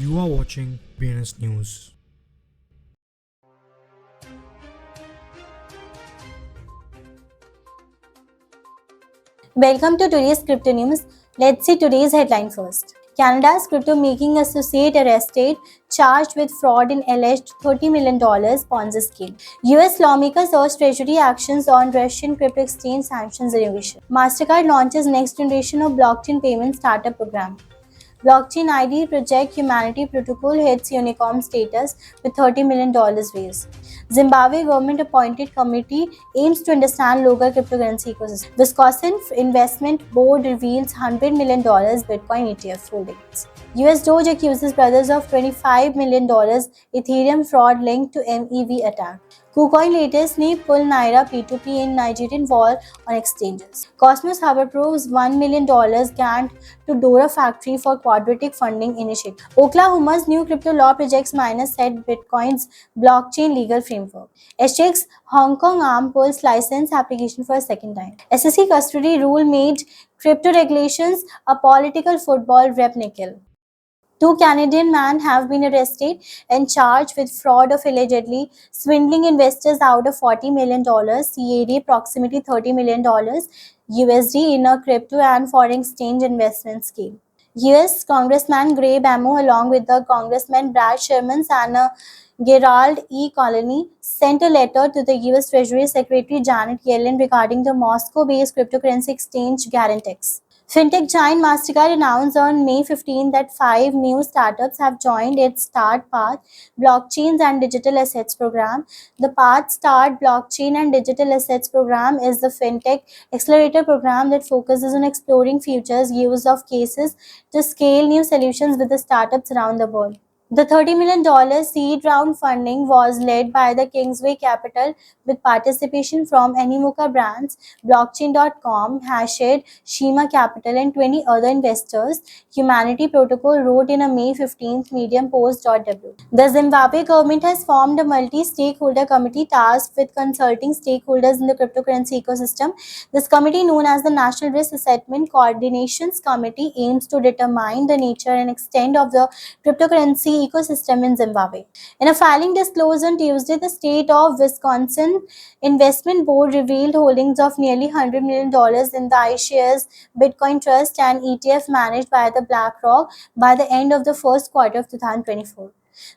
You are watching BNS News. Welcome to today's crypto news. Let's see today's headline first. Canada's crypto making associate arrested, charged with fraud in alleged $30 million Ponzi scheme. US lawmakers urge Treasury actions on Russian crypto exchange sanctions innovation. MasterCard launches next generation of blockchain payment startup program. Blockchain ID Project Humanity Protocol hits unicorn status with $30 million raised. Zimbabwe government appointed committee aims to understand local cryptocurrency ecosystem. Wisconsin Investment Board reveals $100 million Bitcoin ETF holdings. US Doge accuses brothers of $25 million Ethereum fraud linked to MEV attack. KuCoin latest ने pull Naira P2P in Nigerian war on exchanges. Cosmos Hub approves $1 million grant to Dora Factory for quadratic funding initiative. Oklahoma's new crypto law projects miners set Bitcoin's blockchain legal framework. SGX Hong Kong arm pulls license application for a second time. SEC custody rule made crypto regulations a political football rep nickel. Two Canadian men have been arrested and charged with fraud of allegedly swindling investors out of $40 million CAD, approximately $30 million USD, in a crypto and foreign exchange investment scheme. US Congressman Gray Bamo, along with the Congressman Brad Sherman and Gerald E. Colony, sent a letter to the US Treasury Secretary Janet Yellen regarding the Moscow-based cryptocurrency exchange Garantex. Fintech giant Mastercard announced on May 15 that 5 new startups have joined its Start Path Blockchains and Digital Assets program. The Path Start Blockchain and Digital Assets program is the fintech accelerator program that focuses on exploring futures use of cases to scale new solutions with the startups around the world. The $30 million seed round funding was led by the Kingsway Capital with participation from Animoca Brands, Blockchain.com, Hashid, Shima Capital, and 20 other investors, Humanity Protocol wrote in a May 15th Medium Post.w. The Zimbabwe government has formed a multi-stakeholder committee tasked with consulting stakeholders in the cryptocurrency ecosystem. This committee, known as the National Risk Assessment Coordinations Committee, aims to determine the nature and extent of the cryptocurrency ecosystem in Zimbabwe. In a filing disclosed on Tuesday, the state of Wisconsin Investment Board revealed holdings of nearly $100 million in the iShares Bitcoin Trust and ETF managed by the BlackRock by the end of the first quarter of 2024.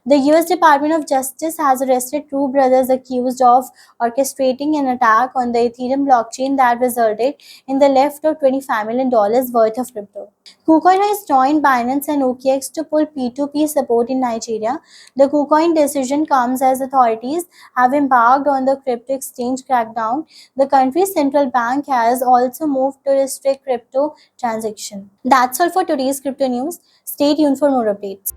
The US Department of Justice has arrested two brothers accused of orchestrating an attack on the Ethereum blockchain that resulted in the theft of $25 million worth of crypto. KuCoin has joined Binance and OKX to pull P2P support in Nigeria. The KuCoin decision comes as authorities have embarked on the crypto exchange crackdown. The country's central bank has also moved to restrict crypto transactions. That's all for today's crypto news. Stay tuned for more updates.